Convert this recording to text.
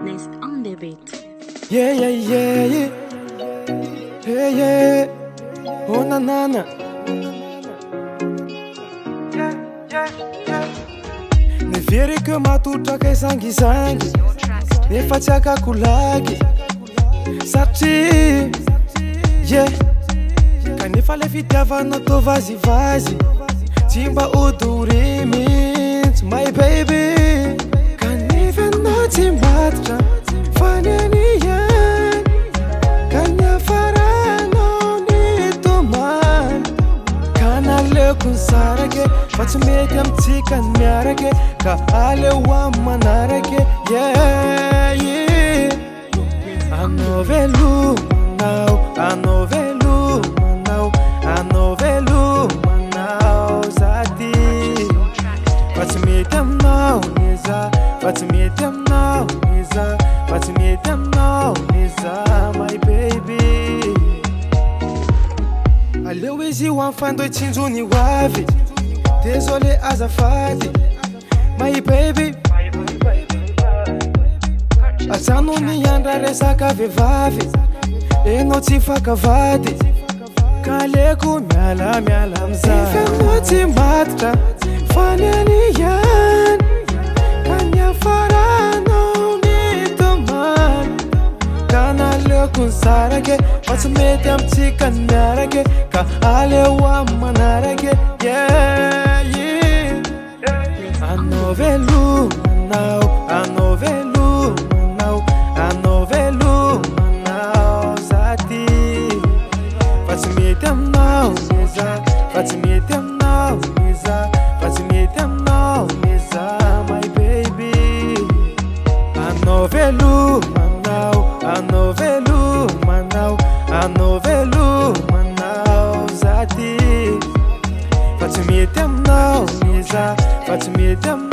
Nest on the beat. Yeah, yeah, yeah, yeah. Yeah, yeah. Oh, na, na, na. Yeah, yeah, yeah. Nevery que matotraka isangisangy nefa tsy akakolagy satria yeah kanefa le fitiavana tô vazivazy tsy mba odory mihitsy my baby kanefa anao tsy mbatotra faneny ihany ka niafaranao ny tomany ka naleko ny sarake fa tsy mety amintsika ny miarake ka aleo amin'ny manarake yeah, yeah. Anao velomanao, anao velomanao, anao velomanao zady fa tsy mety aminao niza, fa tsy mety aminao niza, fa tsy mety aminao niza my baby. Aleo izy io am'fandray tsinjony ho avy désolé azafady my baby atsano ny andra resaka vehivavy enao tsy fakavady ka aleko miala miala amizay anao tsy mbatotra faneny ihany ka niafaranao ny tomany ka naleko ny sarake fa tsy mety amintsika ny miarake ka aleo amin'ny manarake yeah, yeah. Anao velomanao, anao velomanao, anao velomanao zady fa tsy mety aminao niza, fa tsy mety aminao niza, fa tsy mety aminao niza my baby. Anao velomanao, anao velomanao, anao velomanao zady fa tsy mety aminao niza, fa tsy mety aminao